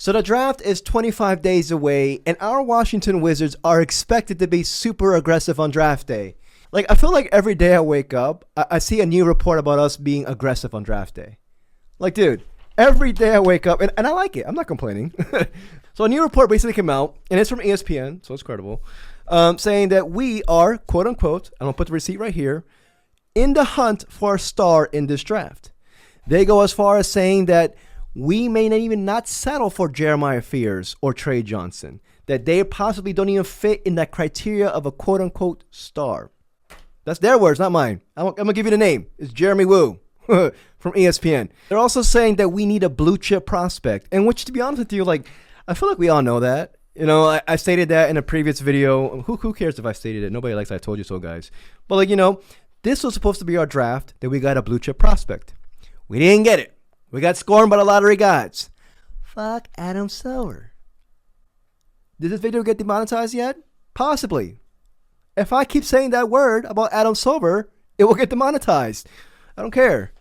So the draft is 25 days away, and our Washington Wizards are expected to be super aggressive on draft day. Like, I feel like every day I wake up, I see a new report about us being aggressive on draft day. Like, dude, every day I wake up, and I like it. I'm not complaining. So a new report basically came out, and it's from ESPN, so it's credible, saying that we are, quote unquote, I'm going to put the receipt right here, in the hunt for a star in this draft. They go as far as saying that we may not even not settle for Jeremiah Fears or Trey Johnson, that they possibly don't even fit in that criteria of a quote-unquote star. That's their words, not mine. I'm going to give you the name. It's Jeremy Woo from ESPN. They're also saying that we need a blue-chip prospect, and which, to be honest with you, like, I feel like we all know that. You know, I stated that in a previous video. Who cares if I stated it? Nobody likes I told you so, guys. But, like, you know, this was supposed to be our draft, that we got a blue-chip prospect. We didn't get it. We got scorned by the lottery gods. Fuck Adam Silver. Did this video get demonetized yet? Possibly. If I keep saying that word about Adam Silver, it will get demonetized. I don't care.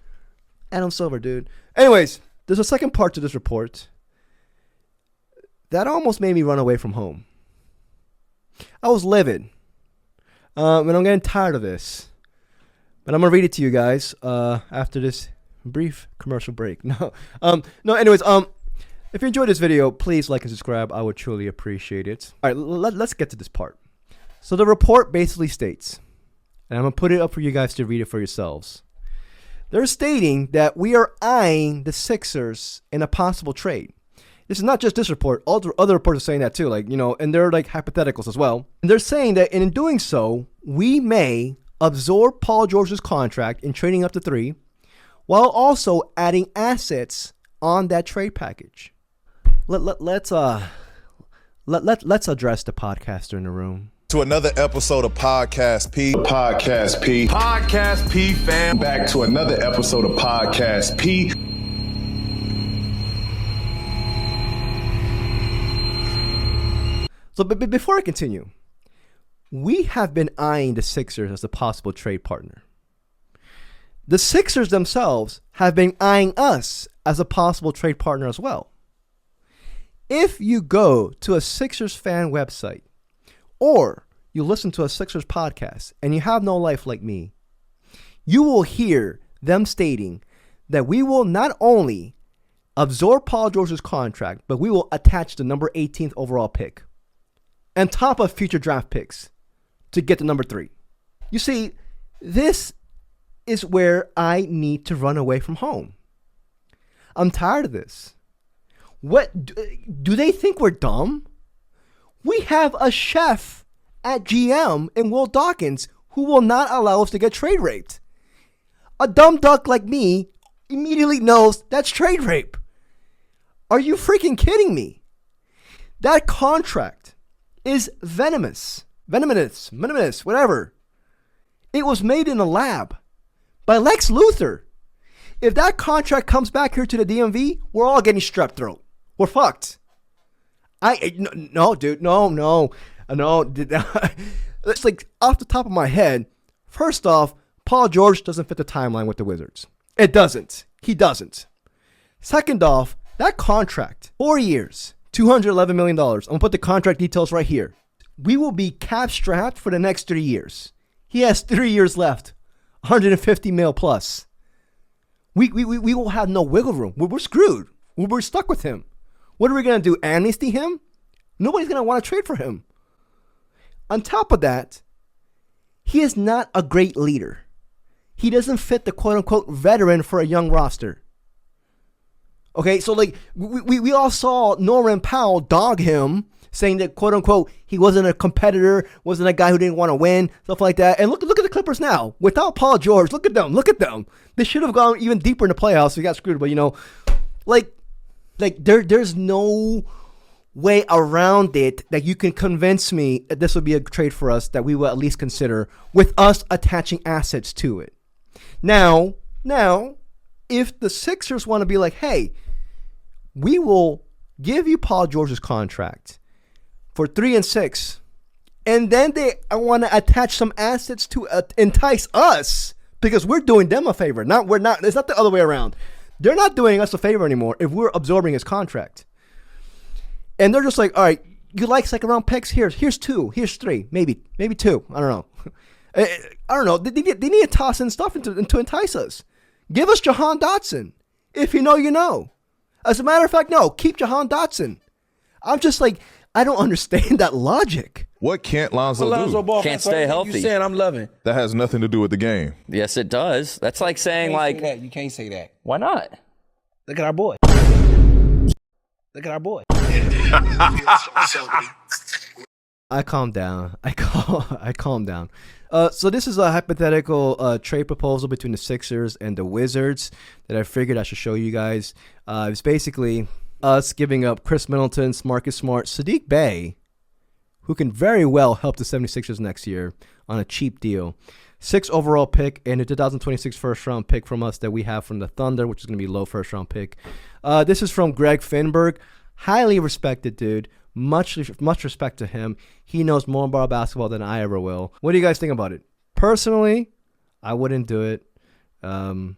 Adam Silver, dude. Anyways, there's a second part to this report that almost made me run away from home. I was livid. And I'm getting tired of this. But I'm going to read it to you guys after this brief commercial break. Anyways, if you enjoyed this video, please like and subscribe. I would truly appreciate it. All right, let's get to this part. So the report basically states, and I'm going to put it up for you guys to read it for yourselves. They're stating that we are eyeing the Sixers in a possible trade. This is not just this report. All the other reports are saying that too, like, you know, and they're like hypotheticals as well. And they're saying that in doing so, we may absorb Paul George's contract in trading up to 3, while also adding assets on that trade package. Let's address the podcaster in the room. To another episode of Podcast P. Podcast P. Podcast P, fam. Back to another episode of Podcast P. So before I continue, we have been eyeing the Sixers as a possible trade partner. The Sixers themselves have been eyeing us as a possible trade partner as well. If you go to a Sixers fan website or you listen to a Sixers podcast and you have no life like me, you will hear them stating that we will not only absorb Paul George's contract, but we will attach the number 18th overall pick on top of future draft picks to get the number 3. You see, this is where I need to run away from home. I'm tired of this. What do they think we're dumb? We have a chef at GM in Will Dawkins who will not allow us to get trade raped. A dumb duck like me immediately knows that's trade rape. Are you freaking kidding me? That contract is venomous, whatever. It was made in a lab by Lex Luthor. If that contract comes back here to the DMV, we're all getting strep throat. We're fucked. No, dude, no. It's like off the top of my head. First off, Paul George doesn't fit the timeline with the Wizards. It doesn't. He doesn't. Second off, that contract, 4 years, $211 million. I'm going to put the contract details right here. We will be cap strapped for the next 3 years. He has 3 years left. 150 mil plus. We will have no wiggle room. We're screwed. We're stuck with him. What are we going to do? Amnesty him? Nobody's going to want to trade for him. On top of that, he is not a great leader. He doesn't fit the quote-unquote veteran for a young roster. Okay, so like we all saw Norman Powell dog him, saying that quote-unquote he wasn't a competitor, wasn't a guy who didn't want to win, stuff like that. And look at the Clippers now. Without Paul George, look at them. They should have gone even deeper in the playoffs. We got screwed, but you know, like there's no way around it that you can convince me that this would be a trade for us that we will at least consider with us attaching assets to it. Now, if the Sixers want to be like, hey, we will give you Paul George's contract for 3 and 6, and then they want to attach some assets to entice us because we're doing them a favor. It's not the other way around. They're not doing us a favor anymore if we're absorbing his contract. And they're just like, all right, you like second round picks? Here's 2, here's 3, maybe 2. I don't know. I don't know. They need to toss in stuff to entice us. Give us Jahan Dotson. If you know, you know. As a matter of fact, no, keep Jahan Dotson. I'm just like, I don't understand that logic. What can't Lonzo do? Ball Can't stay healthy. You saying I'm loving? That has nothing to do with the game. Yes, it does. That's like saying, You can't say that. why not? Look at our boy. Look at our boy. I calmed down. I calmed down. So this is a hypothetical trade proposal between the Sixers and the Wizards that I figured I should show you guys. It's basically us giving up Chris Middleton, Marcus Smart, Sadiq Bey, who can very well help the 76ers next year on a cheap deal. 6th overall pick and a 2026 first-round pick from us that we have from the Thunder, which is going to be a low first-round pick. This is from Greg Finberg. Highly respected dude. Much respect to him. He knows more about basketball than I ever will. What do you guys think about it? Personally, I wouldn't do it. I'd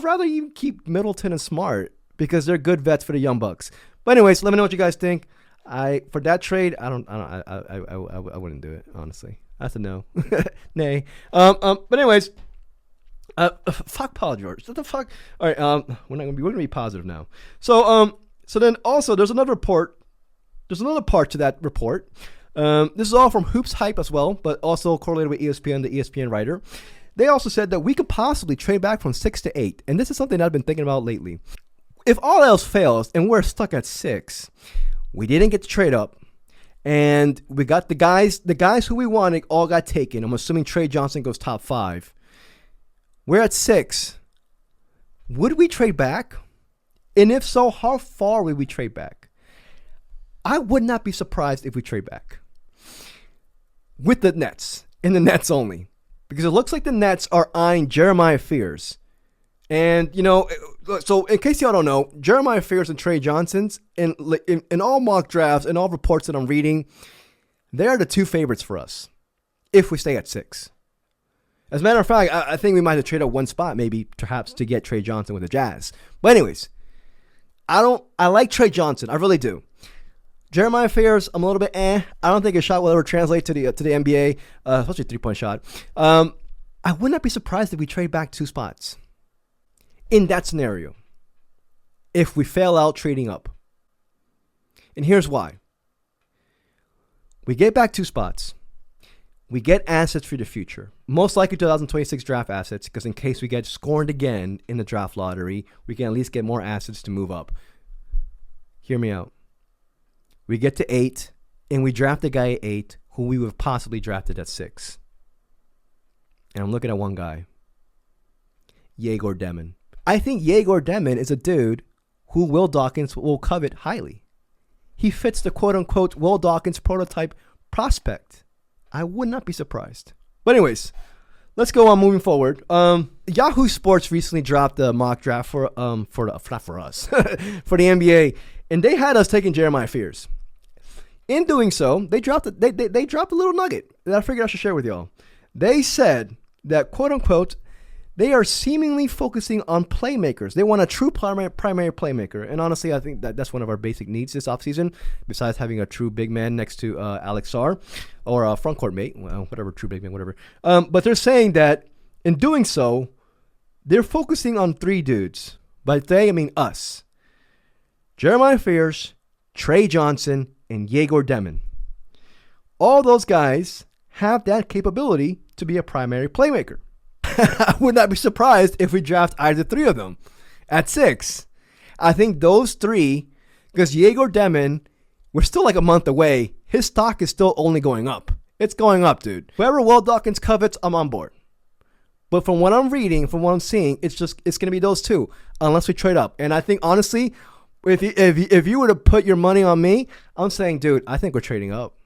rather you keep Middleton and Smart because they're good vets for the Young Bucks. But anyways, let me know what you guys think. For that trade, I wouldn't do it, honestly. That's a no. Nay. But anyways, fuck Paul George. What the fuck? All right, we're gonna be positive now. So then also there's another report. There's another part to that report. This is all from Hoops Hype as well, but also correlated with ESPN, the ESPN writer. They also said that we could possibly trade back from 6 to 8, and this is something that I've been thinking about lately. If all else fails and we're stuck at 6, we didn't get to trade up, and we got the guys who we wanted all got taken. I'm assuming Trey Johnson goes top 5. We're at 6. Would we trade back? And if so, how far would we trade back? I would not be surprised if we trade back with the Nets, and the Nets only, because it looks like the Nets are eyeing Jeremiah Fears. And, so in case y'all don't know, Jeremiah Fears and Trey Johnson's, in all mock drafts and all reports that I'm reading, they are the 2 favorites for us if we stay at 6. As a matter of fact, I think we might have traded one spot, maybe perhaps to get Trey Johnson with the Jazz. But anyways, I like Trey Johnson. I really do. Jeremiah Fears, I'm a little bit I don't think his shot will ever translate to the NBA, especially a 3-point shot. I would not be surprised if we trade back 2 spots in that scenario if we fail out trading up. And here's why. We get back 2 spots. We get assets for the future. Most likely 2026 draft assets, because in case we get scorned again in the draft lottery, we can at least get more assets to move up. Hear me out. We get to 8, and we draft a guy at 8 who we would have possibly drafted at 6. And I'm looking at one guy. Yegor Demon. I think Yegor Demon is a dude who Will Dawkins will covet highly. He fits the quote-unquote Will Dawkins prototype prospect. I would not be surprised. But anyways, let's go on moving forward. Yahoo Sports recently dropped a mock draft for not for us, for the NBA, and they had us taking Jeremiah Fears. In doing so, they dropped a little nugget that I figured I should share with y'all. They said that, quote unquote, they are seemingly focusing on playmakers. They want a true primary playmaker. And honestly, I think that's one of our basic needs this offseason, besides having a true big man next to Alex Sarr or a front court mate, whatever, true big man, whatever. But they're saying that in doing so, they're focusing on 3 dudes. By they, I mean us. Jeremiah Fears, Trey Johnson, and Yegor Demon. All those guys have that capability to be a primary playmaker. I would not be surprised if we draft either 3 of them at 6. I think those 3, because Yegor Demon, we're still like a month away. His stock is still only going up. It's going up, dude. Whoever Will Dawkins covets, I'm on board. But from what I'm reading, from what I'm seeing, it's going to be those 2, unless we trade up. And I think, honestly, if you were to put your money on me, I'm saying, dude, I think we're trading up.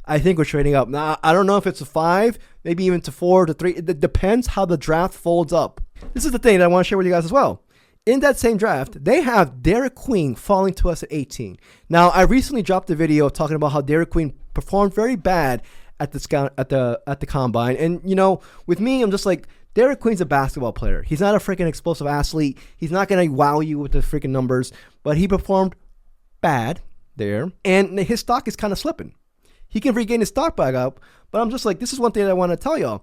Now, I don't know if it's a 5, maybe even to 4 to 3. It depends how the draft folds up. This is the thing that I want to share with you guys as well. In that same draft, they have Derek Queen falling to us at 18. Now, I recently dropped a video talking about how Derek Queen performed very bad at the combine. And, with me, I'm just like, Derek Queen's a basketball player. He's not a freaking explosive athlete. He's not going to wow you with the freaking numbers, but he performed bad there, and his stock is kind of slipping. He can regain his stock back up, but I'm just like, this is one thing that I want to tell y'all.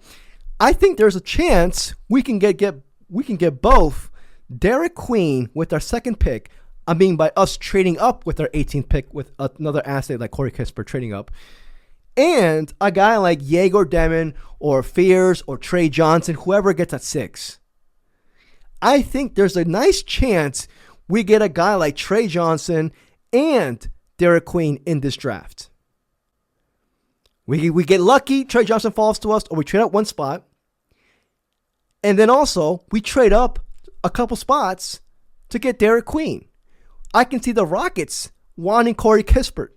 I think there's a chance we can get both Derek Queen with our second pick. I mean, by us trading up with our 18th pick with another asset like Corey Kispert trading up, and a guy like Yegor Demon or Fears or Trey Johnson, whoever gets at 6. I think there's a nice chance we get a guy like Trey Johnson and Derek Queen in this draft. We get lucky, Trey Johnson falls to us, or we trade up one spot. And then also, we trade up a couple spots to get Derek Queen. I can see the Rockets wanting Corey Kispert.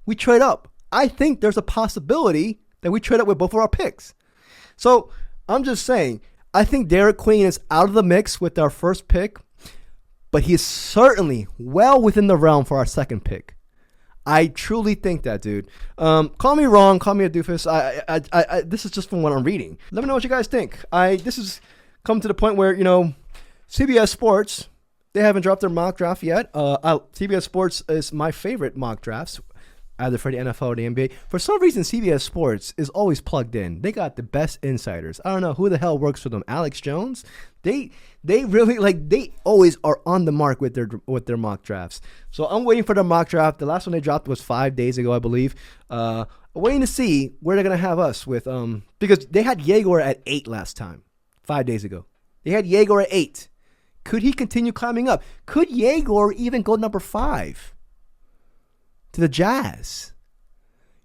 We trade up. I think there's a possibility that we trade up with both of our picks. So I'm just saying, I think Derek Queen is out of the mix with our first pick, but he is certainly well within the realm for our second pick. I truly think that, dude. Call me wrong, call me a doofus. I this is just from what I'm reading. Let me know what you guys think. This is come to the point where, CBS Sports, they haven't dropped their mock draft yet. CBS Sports is my favorite mock drafts, either for the NFL or the NBA. For some reason, CBS Sports is always plugged in. They got the best insiders. I don't know who the hell works for them. Alex Jones? They really, they always are on the mark with their mock drafts. So I'm waiting for the mock draft. The last one they dropped was 5 days ago, I believe. Waiting to see where they're going to have us with, because they had Yegor at 8 last time, 5 days ago. They had Yegor at 8. Could he continue climbing up? Could Yegor even go number 5? To the Jazz.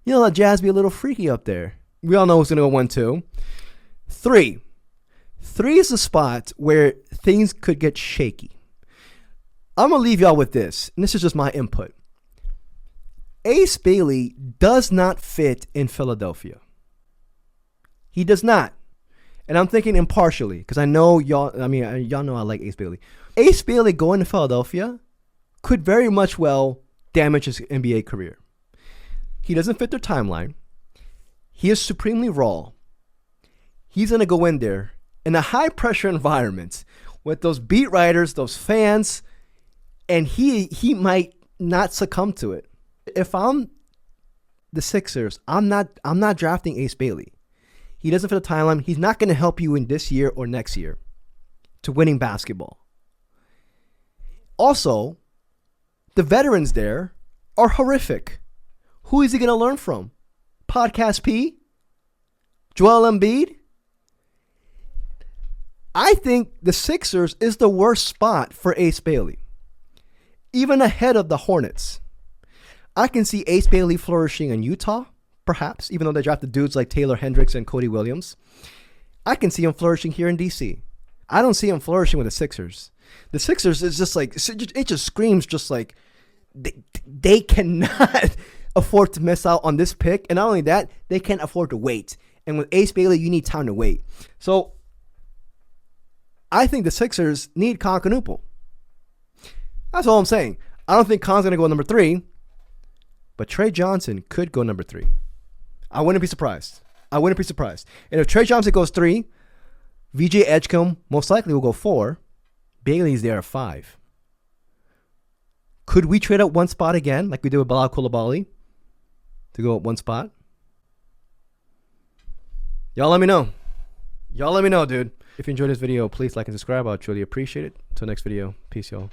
The Jazz be a little freaky up there. We all know who's going to go 1, 2. 3. 3 is the spot where things could get shaky. I'm going to leave y'all with this, and this is just my input. Ace Bailey does not fit in Philadelphia. He does not. And I'm thinking impartially, because I know y'all know I like Ace Bailey. Ace Bailey going to Philadelphia could very much well damage his NBA career. He doesn't fit their timeline. He is supremely raw. He's going to go in there in a high-pressure environment with those beat writers, those fans, and he might not succumb to it. If I'm the Sixers, I'm not drafting Ace Bailey. He doesn't fit the timeline. He's not going to help you in this year or next year to winning basketball. Also, the veterans there are horrific. Who is he going to learn from? Podcast P? Joel Embiid? I think the Sixers is the worst spot for Ace Bailey, even ahead of the Hornets. I can see Ace Bailey flourishing in Utah, perhaps, even though they drafted dudes like Taylor Hendricks and Cody Williams. I can see him flourishing here in DC. I don't see him flourishing with the Sixers. The Sixers is just like, it just screams just like they cannot afford to miss out on this pick. And not only that, they can't afford to wait. And with Ace Bailey, you need time to wait. So I think the Sixers need Concanoople. That's all I'm saying. I don't think Con's going to go number 3, but Trey Johnson could go number 3. I wouldn't be surprised. And if Trey Johnson goes 3, VJ Edgecombe most likely will go 4. Bailey's there at 5. Could we trade up one spot again, like we did with Bilal Coulibaly, to go up one spot? Y'all let me know, dude. If you enjoyed this video, please like and subscribe. I'll truly appreciate it. Until next video, peace, y'all.